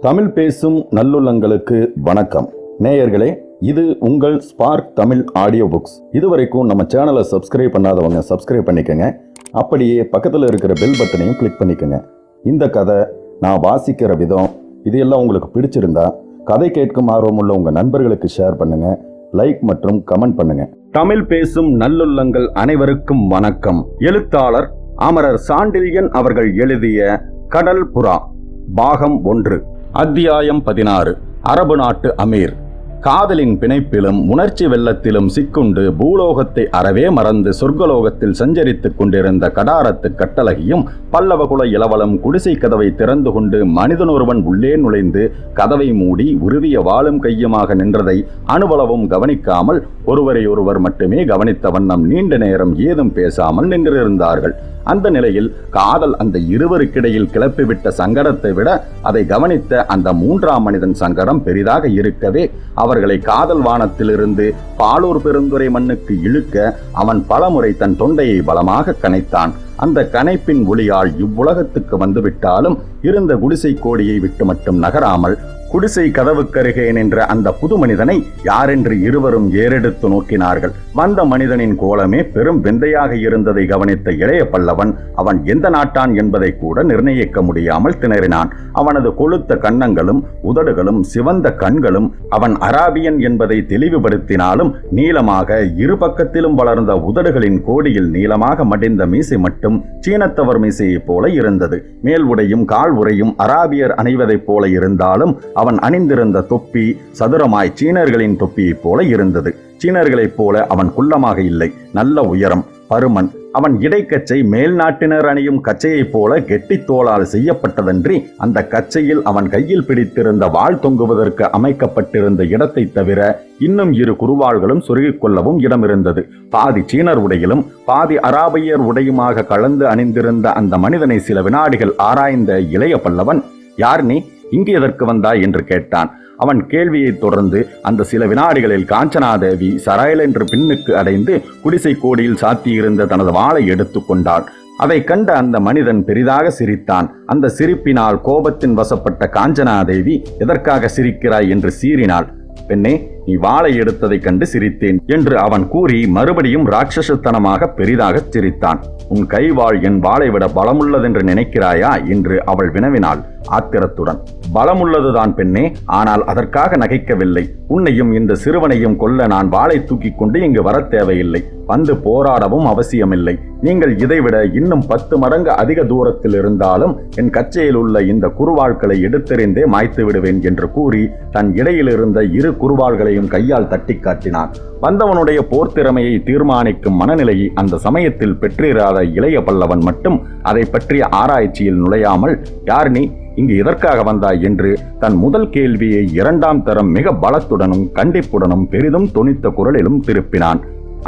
தமிழ் பேசும் நல்லுள்ளங்களுக்கு வணக்கம். நேயர்களே, இது உங்கள் ஸ்பார்க் தமிழ் ஆடியோ புக்ஸ். இதுவரைக்கும் நம்ம சேனலை சப்ஸ்கிரைப் பண்ணாதவங்க சப்ஸ்கிரைப் பண்ணிக்கோங்க. அப்படியே பக்கத்தில் இருக்கிற பெல் பட்டனையும் கிளிக் பண்ணிக்கோங்க. இந்த கதை நான் வாசிக்கிற விதம் இது எல்லாம் உங்களுக்கு பிடிச்சிருந்தா கதை கேட்கும் ஆர்வமுள்ள உங்கள் நண்பர்களுக்கு ஷேர் பண்ணுங்க, லைக் மற்றும் கமெண்ட் பண்ணுங்க. தமிழ் பேசும் நல்லுள்ளங்கள் அனைவருக்கும் வணக்கம். எழுத்தாளர் அமரர் சாண்டில்யன் அவர்கள் எழுதிய கடல் புறா பாகம் 1, அத்தியாயம் 16. அரபு நாட்டு அமீர். காதலின் பிணைப்பிலும் உணர்ச்சி வெள்ளத்திலும் சிக்குண்டு பூலோகத்தை அறவே மறந்து சொர்க்கலோகத்தில் சஞ்சரித்துக் கொண்டிருந்த கடாரத்து கட்டழகியும் பல்லவகுல இளவலம் குடிசை கதவை திறந்து கொண்டு மனிதனொருவன் உள்ளே நுழைந்து கதவை மூடி உருவிய வாளும் கையுமாக நின்றதை அணுவளவும் கவனிக்காமல் ஒருவரையொருவர் மட்டுமே கவனித்த வண்ணம் நீண்ட நேரம் ஏதும் பேசாமல் நின்றிருந்தார்கள். அந்த நிலையில் காதல் அந்த இருவருக்கிடையில் கிளப்பிவிட்ட சங்கடத்தை விட அதை கவனித்த அந்த மூன்றாம் மனிதன் சங்கடம் பெரிதாக இருக்கவே அவர்களை காதல் வானத்திலிருந்து பாலூர் பெருந்துறை மண்ணுக்கு இழுக்க அவன் பலமுறை தன் தொண்டையை பலமாக கனைத்தான். அந்த கனைப்பின் ஒளியால் இவ்வுலகத்துக்கு வந்துவிட்டாலும் இருந்த குடிசை கோடியை விட்டு மட்டும் நகராமல் குடிசை கதவுக்கருகே நின்ற அந்த புது மனிதனை யாரென்று இருவரும் ஏறெடுத்து நோக்கினார்கள். வந்த மனிதனின் கோலமே பெரும் விந்தையாக இருந்ததை கவனித்த இளைய பல்லவன் அவன் எந்த நாட்டான் என்பதை கூட நிர்ணயிக்க முடியாமல் திணறினான். அவனது கொழுத்த கன்னங்களும் உதடுகளும் சிவந்த கண்களும் அவன் அராபியன் என்பதை தெளிவுபடுத்தினாலும் நீளமாக இரு பக்கத்திலும் வளர்ந்த உதடுகளின் கோடியில் நீளமாக மடிந்த மீசை மட்டும் சீனத்தவர் மீசையைப் போல இருந்தது. மேல் உடையும் கால் உரையும் அராபியர் அணிவதைப் போல இருந்தாலும் அவன் அணிந்திருந்த தொப்பி சதுரமாய் சீனர்களின் தொப்பியைப் போல இருந்தது. சீனர்களைப் போல அவன் குள்ளமாக இல்லை, நல்ல உயரம், பருமன். அவன் இடைக்கச்சை மேல் நாட்டினர் அணியும் கச்சையைப் போல கெட்டி தோளால் செய்யப்பட்டதன்றி அந்த கச்சையில் அவன் கையில் பிடித்திருந்த வாள் தொங்குவதற்கு அமைக்கப்பட்டிருந்த இடத்தை தவிர இன்னும் 2 குறுவாள்களும் சொருகிக் கொள்ளவும் இடம் இருந்தது. பாதி சீனர் உடையிலும் பாதி அராபியர் உடையுமாக கலந்து அணிந்திருந்த அந்த மனிதனை சில வினாடிகள் ஆராய்ந்த இளைய பல்லவன், யார் நீ, இங்கு எதற்கு வந்தாய் என்று கேட்டான். அவன் கேள்வியை தொடர்ந்து அந்த சில வினாடிகளில் காஞ்சனாதேவி சராயல் என்று பின்னுக்கு அடைந்து குடிசை கோடியில் சாத்தியிருந்த தனது வாளை எடுத்துக்கொண்டாள். அதை கண்ட அந்த மனிதன் பெரிதாக சிரித்தான். அந்த சிரிப்பினால் கோபத்தின் வசப்பட்ட காஞ்சனாதேவி, எதற்காக சிரிக்கிறாய் என்று சீறினாள். பெண்ணே, நீ வாளை எடுத்ததை கண்டு சிரித்தேன் என்று அவன் கூறி மறுபடியும் ராட்சசத்தனமாக பெரிதாக சிரித்தான். உன் கைவாள் என் வாளை விட பலமுள்ளதென்று நினைக்கிறாயா என்று அவள் வினவினாள் ஆத்திரத்துடன். பலமுள்ளதுதான் பெண்ணே, ஆனால் அதற்காக நகைக்கவில்லை. உன்னையும் இந்த சிறுவனையும் கொல்ல நான் வாளை தூக்கி கொண்டு இங்கு வர தேவையில்லை. வந்து போராடவும் அவசியமில்லை. நீங்கள் இதைவிட இன்னும் 10 மடங்கு அதிக தூரத்தில் இருந்தாலும் என் கச்சையில் உள்ள இந்த குறுவாள்களை எடுத்தெறிந்தே மாய்த்து விடுவேன் என்று கூறி தன் இடையில் இருந்த 2 குறுவாள்களையும் கையால் தட்டி காட்டினான். வந்தவனுடைய போர்த்திறமையை தீர்மானிக்கும் மனநிலையை அந்த சமயத்தில் பெற்றிராத இளைய பல்லவன் மட்டும் அதை பற்றிய ஆராய்ச்சியில் நுழையாமல், யார் நீ, இங்கு எதற்காக வந்தாய் என்று தன் முதல் கேள்வியை 2ஆம் தரம் மிக பலத்துடனும் கண்டிப்புடனும் பெரிதும் தொனித்த குரலிலும் திருப்பினான்.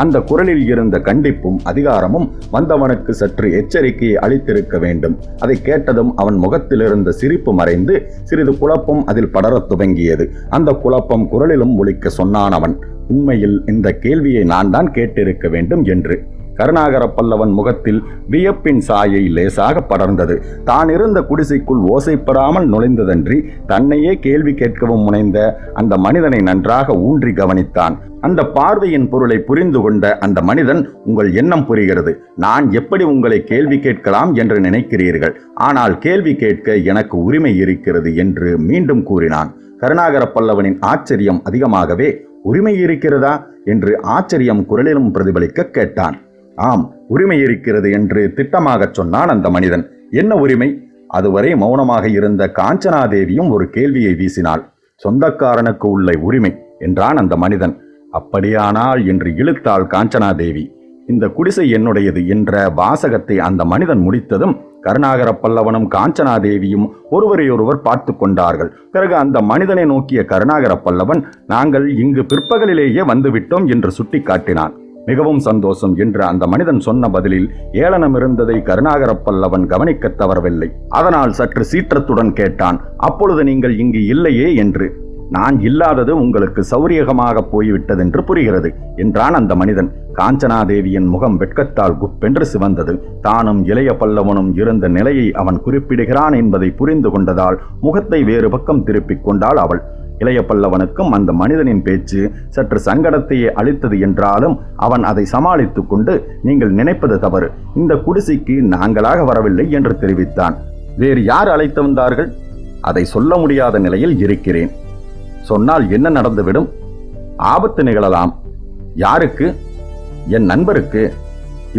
அந்த குரலில் இருந்த கண்டிப்பும் அதிகாரமும் வந்தவனுக்கு சற்று எச்சரிக்கையை அளித்திருக்க வேண்டும். அதை கேட்டதும் அவன் முகத்திலிருந்த சிரிப்பு மறைந்து சிறிது குழப்பம் அதில் படரத் துவங்கியது. அந்த குழப்பம் குரலிலும் ஒலிக்க சொன்னான் அவன், உண்மையில் இந்த கேள்வியை நான் தான் கேட்டிருக்க வேண்டும் என்று. கருணாகர பல்லவன் முகத்தில் வியப்பின் சாயை லேசாக படர்ந்தது. தான் இருந்த குடிசைக்குள் ஓசைப்படாமல் நுழைந்ததன்றி தன்னையே கேள்வி கேட்கவும் முனைந்த அந்த மனிதனை நன்றாக ஊன்றி கவனித்தான். அந்த பார்வையின் பொருளை புரிந்து கொண்ட அந்த மனிதன், உங்கள் எண்ணம் புரிகிறது. நான் எப்படி உங்களை கேள்வி கேட்கலாம் என்று நினைக்கிறீர்கள். ஆனால் கேள்வி கேட்க எனக்கு உரிமை இருக்கிறது என்று மீண்டும் கூறினான். கருணாகர பல்லவனின் ஆச்சரியம் அதிகமாகவே, உரிமை இருக்கிறதா என்று ஆச்சரியம் குரலிலும் பிரதிபலிக்க கேட்டான். ஆம், உரிமை இருக்கிறது என்று திட்டமாக சொன்னான் அந்த மனிதன். என்ன உரிமை? அதுவரை மௌனமாக இருந்த காஞ்சனாதேவியும் ஒரு கேள்வியை வீசினாள். சொந்தக்காரனுக்கு உள்ள உரிமை என்றான் அந்த மனிதன். அப்படியானால் என்று இழுத்தாள் காஞ்சனாதேவி. இந்த குடிசை என்னுடையது என்ற வாசகத்தை அந்த மனிதன் முடித்ததும் கருணாகர பல்லவனும் காஞ்சனாதேவியும் ஒருவரையொருவர் பார்த்து கொண்டார்கள். பிறகு அந்த மனிதனை நோக்கிய கருணாகர பல்லவன், நாங்கள் இங்கு பிற்பகலிலேயே வந்துவிட்டோம் என்று சுட்டி காட்டினான். மிகவும் சந்தோஷம் என்று அந்த மனிதன் சொன்ன பதிலில் ஏளனம் இருந்ததை கருணாகர பல்லவன் கவனிக்க தவறவில்லை. அதனால் சற்று சீற்றத்துடன் கேட்டான், அப்பொழுது நீங்கள் இங்கு இல்லையே என்று. நான் இல்லாதது உங்களுக்கு சௌரியகமாக போய்விட்டதென்று புரிகிறது என்றான் அந்த மனிதன். காஞ்சனாதேவியின் முகம் வெட்கத்தால் குப்பென்று சிவந்தது. தானும் இளைய பல்லவனும் இருந்த நிலையை அவன் குறிப்பிடுகிறான் என்பதை புரிந்து கொண்டதால் முகத்தை வேறு பக்கம் திருப்பிக் கொண்டாள் அவள். இளைய பல்லவனுக்கும் அந்த மனிதனின் பேச்சு சற்று சங்கடத்தையே அளித்தது என்றாலும் அவன் அதை சமாளித்துக் கொண்டு, நீங்கள் நினைப்பது தவறு, இந்த குடிசைக்கு நாங்களாக வரவில்லை என்று தெரிவித்தான். வேறு யார் அழைத்து வந்தார்கள்? அதை சொல்ல முடியாத நிலையில் இருக்கிறேன். சொன்னால் என்ன நடந்துவிடும்? ஆபத்து நிகழலாம். யாருக்கு? என் நண்பருக்கு.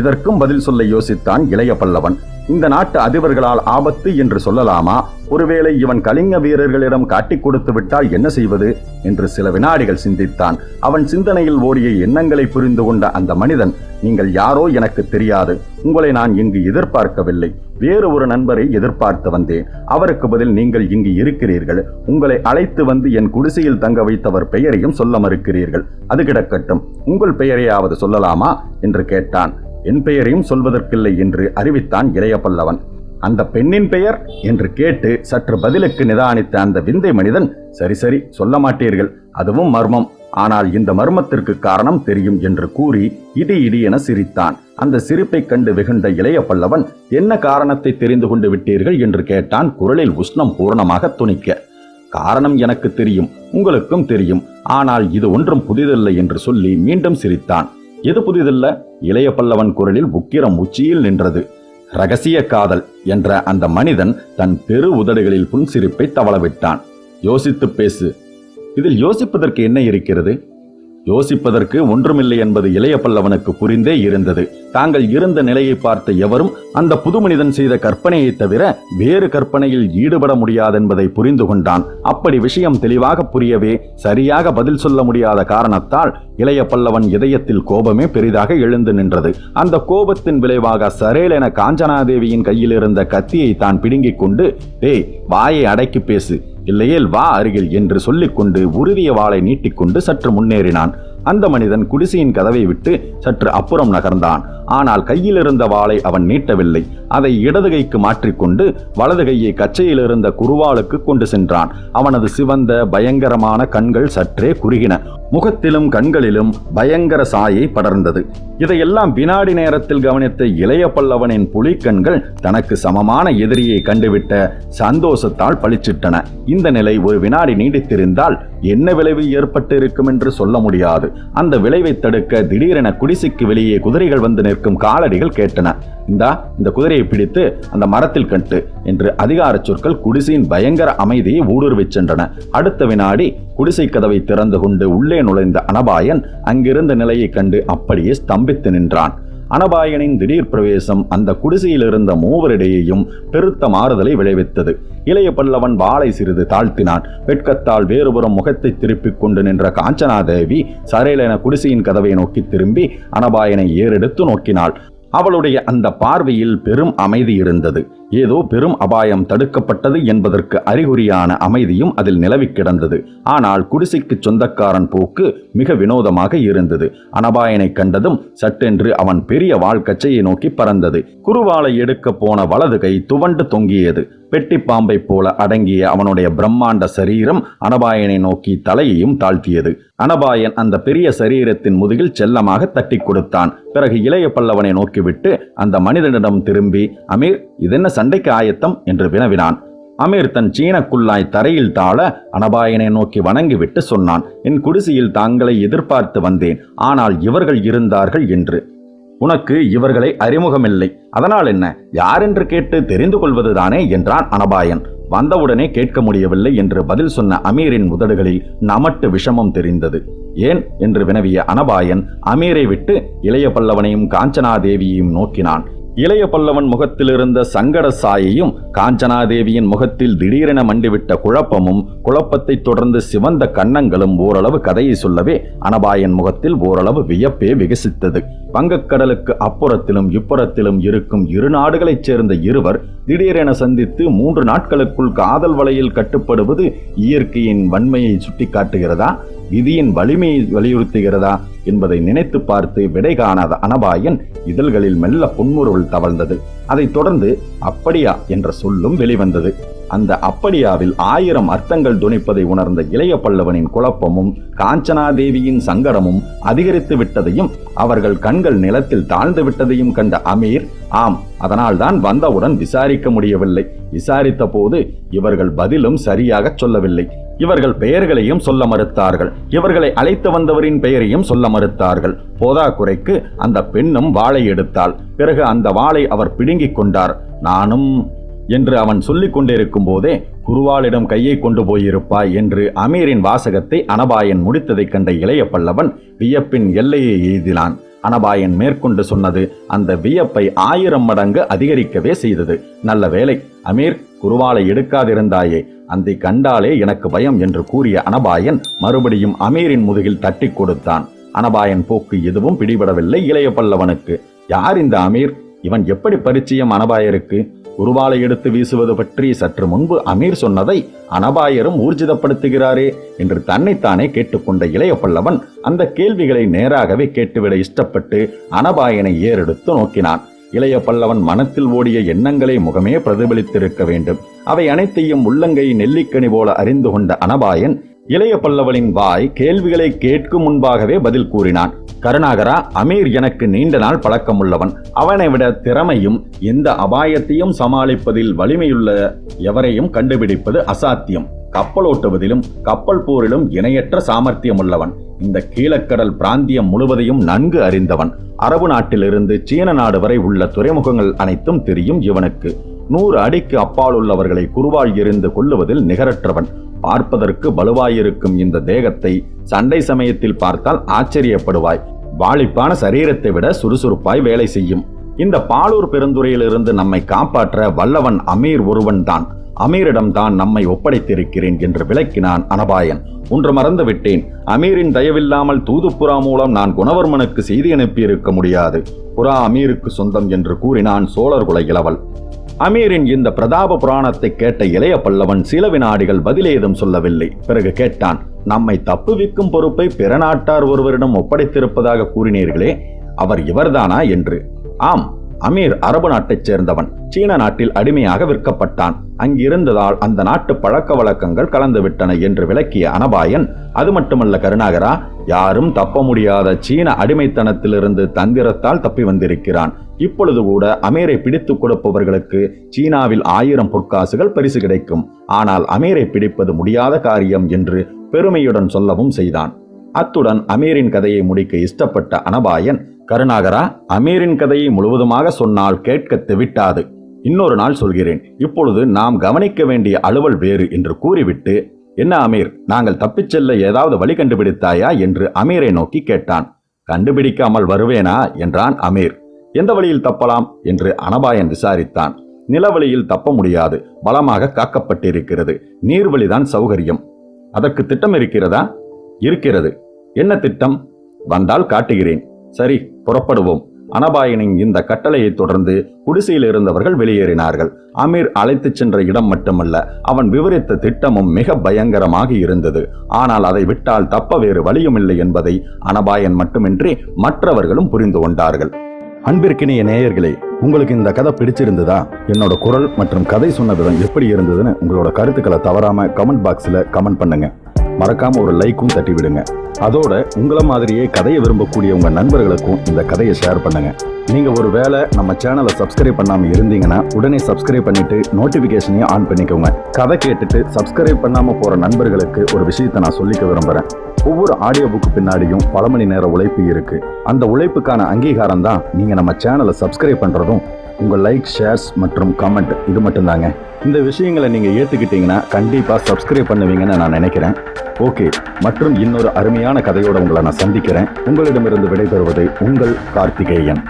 இதற்கும் பதில் சொல்ல யோசித்தான் இளைய பல்லவன். இந்த நாட்டு அதிபர்களால் ஆபத்து என்று சொல்லலாமா? ஒருவேளை இவன் கலிங்க வீரர்களிடம் காட்டிக் கொடுத்து விட்டால் என்ன செய்வது என்று சில வினாடிகள் சிந்தித்தான். அவன் சிந்தனையில் ஓடிய எண்ணங்களை புரிந்து கொண்ட அந்த மனிதன், நீங்கள் யாரோ எனக்கு தெரியாது, உங்களை நான் இங்கு எதிர்பார்க்கவில்லை, வேறு ஒரு நண்பரை எதிர்பார்த்து வந்தேன், அவருக்கு பதில் நீங்கள் இங்கு இருக்கிறீர்கள், உங்களை அழைத்து வந்து என் குடிசையில் தங்க வைத்தவர் பெயரையும் சொல்ல மறுக்கிறீர்கள், அது கிடக்கட்டும், உங்கள் பெயரையாவது சொல்லலாமா என்று கேட்டான். என் பெயரையும் சொல்வதற்கில்லை என்று அறிவித்தான் இளைய பல்லவன். அந்த பெண்ணின் பெயர் என்று கேட்டு சற்று பதிலுக்கு நிதானித்த அந்த விந்தை மனிதன், சரி சரி சொல்ல மாட்டீர்கள், அதுவும் மர்மம், ஆனால் இந்த மர்மத்திற்கு காரணம் தெரியும் என்று கூறி இடி இடி என சிரித்தான். அந்த சிரிப்பை கண்டு வெகுண்ட இளைய பல்லவன், என்ன காரணத்தை தெரிந்து கொண்டு விட்டீர்கள் என்று கேட்டான், குரலில் உஷ்ணம் பூர்ணமாக துணிக்க. காரணம் எனக்கு தெரியும், உங்களுக்கும் தெரியும், ஆனால் இது ஒன்றும் புதிதில்லை என்று சொல்லி மீண்டும் சிரித்தான். எது புதிதில்ல? இளைய பல்லவன் குரலில் உக்கிரம் உச்சியில் நின்றது. ரகசிய காதல் என்ற அந்த மனிதன் தன் பெரு உதடுகளில் புன்சிரிப்பை தவளவிட்டான். யோசித்து பேசு. இதில் யோசிப்பதற்கு என்ன இருக்கிறது? யோசிப்பதற்கு ஒன்றுமில்லை என்பது இளைய பல்லவனுக்கு புரிந்தே இருந்தது. தாங்கள் இருந்த நிலையை பார்த்த எவரும் அந்த புது மனிதன் செய்த கற்பனையை தவிர வேறு கற்பனையில் ஈடுபட முடியாதென்பதை புரிந்து கொண்டான். அப்படி விஷயம் தெளிவாக புரியவே சரியாக பதில் சொல்ல முடியாத காரணத்தால் இளைய பல்லவன் இதயத்தில் கோபமே பெரிதாக எழுந்து நின்றது. அந்த கோபத்தின் விளைவாக சரேல் என காஞ்சனாதேவியின் கையில் இருந்த கத்தியை தான் பிடுங்கிக் கொண்டு, டேய் வாயை அடக்கி பேசு, இல்லையேல் வா அருகில் என்று சொல்லிக்கொண்டு உருவிய வாளை நீட்டிக்கொண்டு சற்று முன்னேறினான். அந்த மனிதன் குடிசையின் கதவை விட்டு சற்று அப்புறம் நகர்ந்தான். ஆனால் கையில் இருந்த வாளை அவன் நீட்டவில்லை. அதை இடது கைக்கு மாற்றிக்கொண்டு வலது கையை கச்சையில் இருந்த குருவாளுக்கு கொண்டு சென்றான். அவனது சிவந்த பயங்கரமான கண்கள் சற்றே குறுகின. முகத்திலும் கண்களிலும் பயங்கர சாயை படர்ந்தது. இதையெல்லாம் வினாடி நேரத்தில் கவனித்த இளைய பல்லவனின் புலிக்கண்கள் தனக்கு சமமான எதிரியை கண்டுவிட்ட சந்தோஷத்தால் பளிச்சிட்டன. இந்த நிலை ஒரு வினாடி நீடித்திருந்தால் என்ன விளைவு ஏற்பட்டு இருக்கும் என்று சொல்ல முடியாது. அந்த விளைவை தடுக்க திடீரென குடிசைக்கு வெளியே குதிரைகள் வந்து நிற்கும் காலடிகள் கேட்டன. இந்த குதிரையை பிடித்து அந்த மரத்தில் கட்டு என்று அதிகார சொற்கள் குடிசையின் பயங்கர அமைதியை ஊடுருவிச் சென்றன. அடுத்த வினாடி குடிசை கதவை திறந்து கொண்டு உள்ளே நுழைந்த அனபாயன் அங்கிருந்த நிலையை கண்டு அப்படியே ஸ்தம்பித்து நின்றான். அனபாயனின் திடீர் பிரவேசம் அந்த குடிசையில் இருந்த மூவரிடையேயும் பெருத்த மாறுதலை விளைவித்தது. இளைய பல்லவன் வாளை சிறிது தாழ்த்தினான். வெட்கத்தால் வேறுபுறம் முகத்தை திருப்பிக் கொண்டு நின்ற காஞ்சனாதேவி சரேலென குடிசையின் கதவை நோக்கி திரும்பி அனபாயனை ஏறெடுத்து நோக்கினாள். அவளுடைய அந்த பார்வையில் பெரும் அமைதி இருந்தது. ஏதோ பெரும் அபாயம் தடுக்கப்பட்டது என்பதற்கு அறிகுறியான அமைதியும் அதில் நிலவி கிடந்தது. ஆனால் குடிசைக்கு சொந்தக்காரன் போக்கு மிக வினோதமாக இருந்தது. அனபாயனை கண்டதும் சட்டென்று அவன் பெரிய வாள் கச்சையை நோக்கி பறந்தது. குருவாளை எடுக்க போன வலது கை துவண்டு தொங்கியது. பெட்டி பாம்பை போல அடங்கிய அவனுடைய பிரம்மாண்ட சரீரம் அனபாயனை நோக்கி தலையையும் தாழ்த்தியது. அனபாயன் அந்த பெரிய சரீரத்தின் முதுகில் செல்லமாக தட்டி கொடுத்தான். பிறகு இளைய பல்லவனை நோக்கிவிட்டு அந்த மனிதனிடம் திரும்பி, அமீர், இதென்ன சண்டைக்கு ஆயத்தம் என்று வினவினான். அமீர் தன் சீனக்குள்ளாய் தரையில் தாழ அனபாயனை நோக்கி வணங்கிவிட்டு சொன்னான், என் குடிசையில் தாங்களை எதிர்பார்த்து வந்தேன், ஆனால் இவர்கள் இருந்தார்கள் என்று. உனக்கு இவர்களை அறிமுகமில்லை, அதனால் என்ன, யார் என்று கேட்டு தெரிந்து கொள்வதுதானே என்றான் அனபாயன். வந்தவுடனே கேட்க முடியவில்லை என்று பதில் சொன்ன அமீரின் உதடுகளில் நமட்டு விஷமம் தெரிந்தது. ஏன் என்று வினவிய அனபாயன் அமீரை விட்டு இளைய பல்லவனையும் காஞ்சனாதேவியையும் நோக்கினான். இளைய பல்லவன் முகத்தில் இருந்த சங்கட சாயையும் காஞ்சனாதேவியின் முகத்தில் திடீரென மண்டிவிட்ட குழப்பமும் குழப்பத்தை தொடர்ந்து சிவந்த கன்னங்களும் ஓரளவு கதையை சொல்லவே அனபாயன் முகத்தில் ஓரளவு வியப்பே விகசித்தது. வங்கக்கடலுக்கு அப்புறத்திலும் இப்புறத்திலும் இருக்கும் இரு நாடுகளைச் சேர்ந்த இருவர் திடீரென சந்தித்து 3 நாட்களுக்குள் காதல் வலையில் கட்டுப்படுவது இயற்கையின் வன்மையை சுட்டிக்காட்டுகிறதா, விதியின் வலிமையை வலியுறுத்துகிறதா என்பதை நினைத்து பார்த்து விடை காணாத அனபாயன் இதழ்களில் மெல்ல புன்முறுவல் தவழ்ந்தது. அதைத் தொடர்ந்து அப்படியா என்ற சொல்லும் வெளிவந்தது. அந்த அப்படியாவில் 1000 அர்த்தங்கள் துணிப்பதை உணர்ந்த இளைய பல்லவனின் குழப்பமும் காஞ்சனாதேவியின் சங்கடமும் அதிகரித்து விட்டதையும் அவர்கள் கண்கள் நிலத்தில் தாழ்ந்து விட்டதையும் கண்ட அமீர், ஆம், அதனால்தான் வந்தவுடன் விசாரிக்க முடியவில்லை. விசாரித்த போது இவர்கள் பதிலும் சரியாக சொல்லவில்லை. இவர்கள் பெயர்களையும் சொல்ல மறுத்தார்கள். இவர்களை அழைத்து வந்தவரின் பெயரையும் சொல்ல மறுத்தார்கள். போதாக்குறைக்கு அந்த பெண்ணும் வாளை எடுத்தாள். பிறகு அந்த வாளை அவர் பிடுங்கிக் கொண்டார். நானும் என்று அவன் சொல்லிக் கொண்டிருக்கும் போதே குருவாளிடம் கையை கொண்டு போயிருப்பாய் என்று அமீரின் வாசகத்தை அனபாயன் முடித்ததைக் கண்ட இளைய பல்லவன் வியப்பின் எல்லையை எய்தினான். அனபாயன் மேற்கொண்டு சொன்னது அந்த வியப்பை 1000 மடங்கு அதிகரிக்கவே செய்தது. நல்ல வேளை அமீர், குருவாளை எடுக்காதிருந்தாயே, அதை கண்டாலே எனக்கு பயம் என்று கூறிய அனபாயன் மறுபடியும் அமீரின் முதுகில் தட்டி கொடுத்தான். அனபாயன் போக்கு எதுவும் பிடிபடவில்லை இளைய பல்லவனுக்கு. யார் இந்த அமீர்? இவன் எப்படி பரிச்சயம் அனபாயருக்கு? குருவாளை எடுத்து வீசுவது பற்றி சற்று முன்பு அமீர் சொன்னதை அனபாயரும் ஊர்ஜிதப்படுத்துகிறாரே என்று தன்னைத்தானே கேட்டுக்கொண்ட இளைய பல்லவன் அந்த கேள்விகளை நேராகவே கேட்டுவிட இஷ்டப்பட்டு அனபாயனை ஏறெடுத்து நோக்கினான். இளைய பல்லவன் மனத்தில் ஓடிய எண்ணங்களை முகமே பிரதிபலித்திருக்க வேண்டும். அவை அனைத்தையும் உள்ளங்கை நெல்லிக்கனி போல அறிந்து கொண்ட அனபாயன் இளைய பல்லவனின் வாய் கேள்விகளை கேட்கும் முன்பாகவே பதில் கூறினான். கருணாகரா, அமீர் எனக்கு நீண்ட நாள் பழக்கமுள்ளவன். அவனை விட திறமையும் இந்த அபாயத்தையும் சமாளிப்பதில் வலிமையுள்ள எவரையும் கண்டுபிடிப்பது அசாத்தியம். கப்பலோட்டுவதிலும் கப்பல் போரிலும் இணையற்ற சாமர்த்தியம் உள்ளவன். இந்த கீழக்கடல் பிராந்தியம் முழுவதையும் நன்கு அறிந்தவன். அரபு நாட்டிலிருந்து சீன நாடு வரை உள்ள துறைமுகங்கள் அனைத்தும் தெரியும் இவனுக்கு. 100 அடிக்கு அப்பால் உள்ளவர்களை குருவால் எறிந்து கொள்ளுவதில் நிகரற்றவன். பார்ப்பதற்கு பலுவாயிருக்கும் இந்த தேகத்தை சண்டை சமயத்தில் பார்த்தால் ஆச்சரியப்படுவாய். வாளிப்பான சரீரத்தை விட சுறுசுறுப்பாய் வேலை செய்யும். இந்த பாலூர் பெருந்துறையிலிருந்து நம்மை காப்பாற்ற வல்லவன் அமீர் ஒருவன் தான். அமீரிடம்தான் நம்மை ஒப்படைத்திருக்கிறேன் என்று விளக்கினான் அனபாயன். ஒன்று மறந்து விட்டேன். அமீரின் தயவில்லாமல் தூதுப்புறா மூலம் நான் குணவர்மனுக்கு செய்தி அனுப்பியிருக்க முடியாது. புறா அமீருக்கு சொந்தம் என்று கூறினான் சோழர்குல இளவல். அமீரின் இந்த பிரதாப புராணத்தை கேட்ட இளைய பல்லவன் சில வினாடிகள் பதிலேதும் சொல்லவில்லை. பிறகு கேட்டான், நம்மை தப்புவிக்கும் பொறுப்பை பிற நாட்டார் ஒருவரிடம் ஒப்படைத்திருப்பதாக கூறினீர்களே, அவர் இவர்தானா என்று. ஆம், அமீர் அரபு நாட்டைச் சேர்ந்தவன். சீன நாட்டில் அடிமையாக விற்கப்பட்டான். அங்கிருந்ததால் அந்த நாட்டு பழக்க வழக்கங்கள் கலந்துவிட்டன என்று விளக்கிய அனபாயன், அது மட்டுமல்ல கருணாகரா, யாரும் தப்ப முடியாத சீன அடிமைத்தனத்திலிருந்து தந்திரத்தால் தப்பி வந்திருக்கிறான். இப்பொழுது கூட அமீரை பிடித்துக் கொடுப்பவர்களுக்கு சீனாவில் 1000 பொற்காசுகள் பரிசு கிடைக்கும். ஆனால் அமீரை பிடிப்பது முடியாத காரியம் என்று பெருமையுடன் சொல்லவும் செய்தான். அத்துடன் அமீரின் கதையை முடிக்க இஷ்டப்பட்ட அனபாயன், கருணாகரா, அமீரின் கதையை முழுவதுமாக சொன்னால் கேட்க தெவிட்டாது. இன்னொரு நாள் சொல்கிறேன். இப்பொழுது நாம் கவனிக்க வேண்டிய அலுவல் வேறு என்று கூறிவிட்டு, என்ன அமீர், நாங்கள் தப்பிச் செல்ல ஏதாவது வழி கண்டுபிடித்தாயா என்று அமீரை நோக்கி கேட்டான். கண்டுபிடிக்காமல் வருவேனா என்றான் அமீர். எந்த வழியில் தப்பலாம் என்று அனபாயன் விசாரித்தான். நிலவழியில் தப்ப முடியாது, பலமாக காக்கப்பட்டிருக்கிறது. நீர்வழிதான் சௌகரியம். அதற்கு திட்டம் இருக்கிறதா? இருக்கிறது. என்ன திட்டம்? வந்தால் காட்டுகிறேன். சரி, புறப்படுவோம். அனபாயனின் இந்த கட்டளையை தொடர்ந்து குடிசையில் இருந்தவர்கள் வெளியேறினார்கள். அமீர் அழைத்துச் சென்ற இடம் மட்டுமல்ல, அவன் விவரித்த திட்டமும் மிக பயங்கரமாக இருந்தது. ஆனால் அதை விட்டால் தப்ப வேறு வழியுமில்லை என்பதை அனபாயன் மட்டுமின்றி மற்றவர்களும் புரிந்து கொண்டார்கள். அன்பிற்கினிய நேயர்களே, உங்களுக்கு இந்த கதை பிடிச்சிருந்ததா? என்னோட குரல் மற்றும் கதை சொன்ன விதம் எப்படி இருந்ததுன்னு உங்களோட கருத்துக்களை தவறாம கமெண்ட் பாக்ஸில் கமெண்ட் பண்ணுங்க. மறக்காம ஒரு லைக்கும் தட்டி விடுங்க. அதோட உங்களை மாதிரியே கதையை விரும்பக்கூடிய உங்க நண்பர்களுக்கும் இந்த கதையை ஷேர் பண்ணுங்க. நீங்க ஒரு வேளை நம்ம சேனலை சப்ஸ்கிரைப் பண்ணாம இருந்தீங்கன்னா உடனே சப்ஸ்கிரைப் பண்ணிட்டு நோட்டிபிகேஷனையும் ஆன் பண்ணிக்கோங்க. கதை கேட்டுட்டு சப்ஸ்கிரைப் பண்ணாம போற நண்பர்களுக்கு ஒரு விஷயத்தை நான் சொல்லிக்க விரும்புறேன். ஒவ்வொரு ஆடியோ புக்கு பின்னாடியும் பல மணி நேர உழைப்பு இருக்கு. அந்த உழைப்புக்கான அங்கீகாரம் தான் நீங்க நம்ம சேனலை சப்ஸ்கிரைப் பண்றதும் உங்கள் லைக், ஷேர்ஸ் மற்றும் கமெண்ட். இது மட்டும்தாங்க. இந்த விஷயங்களை நீங்க ஏத்துக்கிட்டீங்கன்னா கண்டிப்பா சப்ஸ்கிரைப் பண்ணுவீங்கன்னு நான் நினைக்கிறேன். ஓகே, மற்றும் இன்னொரு அருமையான கதையோட உங்களை நான் சந்திக்கிறேன். உங்களிடமிருந்து விடைபெறுவது உங்கள் கார்த்திகேயன்.